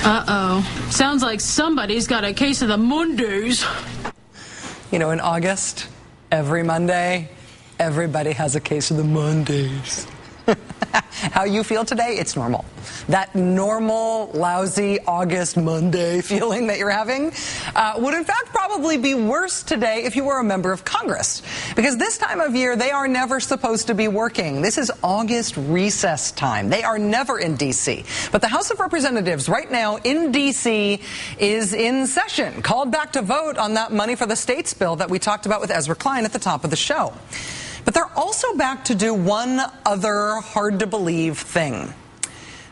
Uh-oh. Sounds like somebody's got a case of the Mondays. You know, in August, every Monday, everybody has a case of the Mondays. How you feel today, it's normal. That normal, lousy August Monday feeling that you're having would in fact probably be worse today if you were a member of Congress. Because this time of year, they are never supposed to be working. This is August recess time. They are never in D.C. But the House of Representatives right now in D.C. is in session, called back to vote on that money for the states bill that we talked about with Ezra Klein at the top of the show. But they're also back to do one other hard-to-believe thing.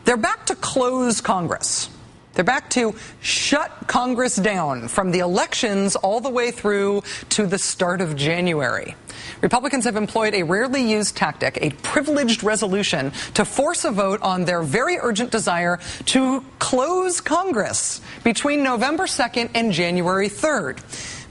They're back to close Congress. They're back to shut Congress down from the elections all the way through to the start of January. Republicans have employed a rarely used tactic, a privileged resolution, to force a vote on their very urgent desire to close Congress between November 2nd and January 3rd.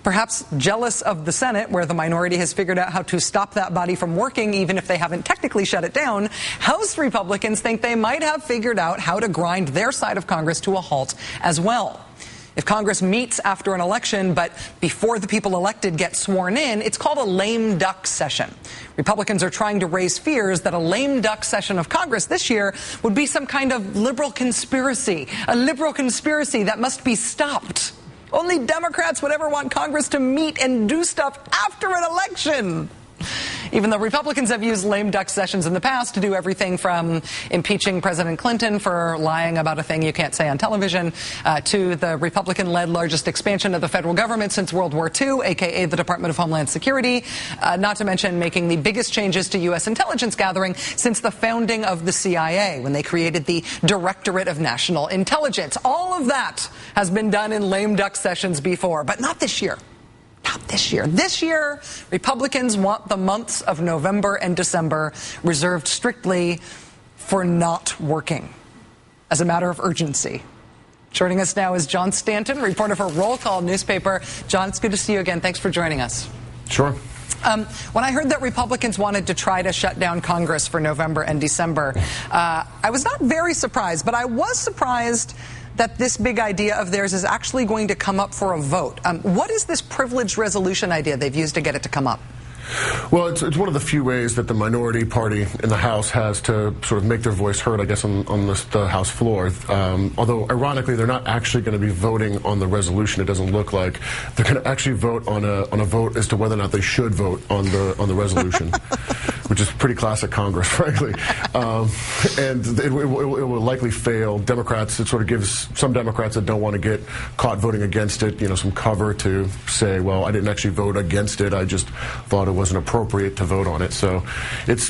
Perhaps jealous of the Senate, where the minority has figured out how to stop that body from working, even if they haven't technically shut it down, House Republicans think they might have figured out how to grind their side of Congress to a halt as well. If Congress meets after an election, but before the people elected get sworn in, it's called a lame duck session. Republicans are trying to raise fears that a lame duck session of Congress this year would be some kind of liberal conspiracy, a liberal conspiracy that must be stopped. Only Democrats would ever want Congress to meet and do stuff after an election. Even though Republicans have used lame duck sessions in the past to do everything from impeaching President Clinton for lying about a thing you can't say on television, to the Republican-led largest expansion of the federal government since World War II, a.k.a. the Department of Homeland Security, not to mention making the biggest changes to U.S. intelligence gathering since the founding of the CIA, when they created the Directorate of National Intelligence. All of that has been done in lame duck sessions before, but not this year. Not this year. This year, Republicans want the months of November and December reserved strictly for not working, as a matter of urgency. Joining us now is John Stanton, reporter for Roll Call newspaper. John, it's good to see you again. Thanks for joining us. Sure. When I heard that Republicans wanted to try to shut down Congress for November and December, I was not very surprised, but I was surprised that this big idea of theirs is actually going to come up for a vote. What is this privileged resolution idea they've used to get it to come up? Well, it's one of the few ways that the minority party in the House has to sort of make their voice heard, I guess, on the House floor. Although, ironically, they're not actually going to be voting on the resolution. It doesn't look like they're going to actually vote on a vote as to whether or not they should vote on the resolution, which is pretty classic Congress, frankly. And it will likely fail. Democrats, it sort of gives some Democrats that don't want to get caught voting against it, you know, some cover to say, well, I didn't actually vote against it. I just thought it wasn't appropriate to vote on it. So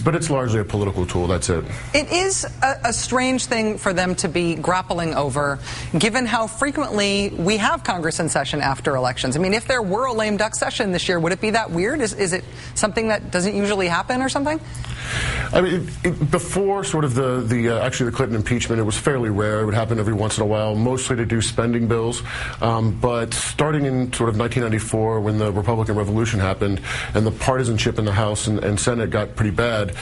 but it's largely a political tool. That's it. It is a strange thing for them to be grappling over, given how frequently we have Congress in session after elections. I mean, if there were a lame duck session this year, would it be that weird? Is it something that doesn't usually happen or something? I mean, before sort of actually the Clinton impeachment, it was fairly rare. It would happen every once in a while, mostly to do spending bills. But starting in sort of 1994, when the Republican Revolution happened and the partisanship in the House and Senate got pretty bad,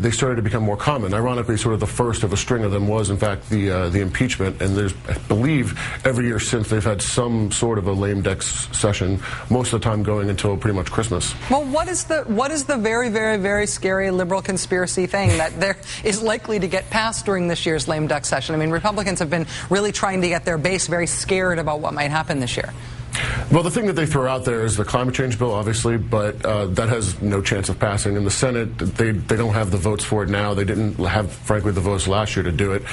they started to become more common. Ironically, sort of the first of a string of them was, in fact, the impeachment. And there's, I believe, every year since they've had some sort of a lame duck session, most of the time going until pretty much Christmas. Well, what is the very, very, very scary liberal conspiracy thing that there is likely to get passed during this year's lame duck session? I mean, Republicans have been really trying to get their base very scared about what might happen this year. Well, the thing that they throw out there is the climate change bill, obviously, but that has no chance of passing. In the Senate, they don't have the votes for it now. They didn't have, frankly, the votes last year to do it.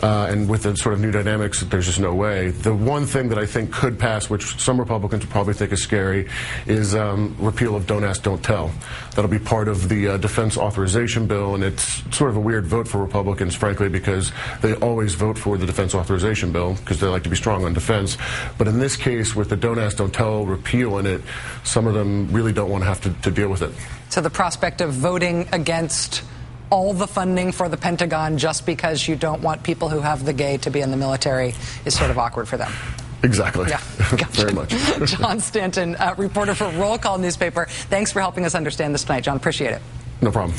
And with the sort of new dynamics, there's just no way. The one thing that I think could pass, which some Republicans probably think is scary, is repeal of Don't Ask, Don't Tell. That'll be part of the defense authorization bill, and it's sort of a weird vote for Republicans, frankly, because they always vote for the defense authorization bill because they like to be strong on defense. But in this case, with the Don't Ask, Don't Tell repeal in it, some of them really don't want to have to deal with it. So the prospect of voting against all the funding for the Pentagon just because you don't want people who have the gay to be in the military is sort of awkward for them. Exactly. Yeah. Gotcha. Very much. John Stanton, reporter for Roll Call newspaper. Thanks for helping us understand this tonight, John. Appreciate it. No problem.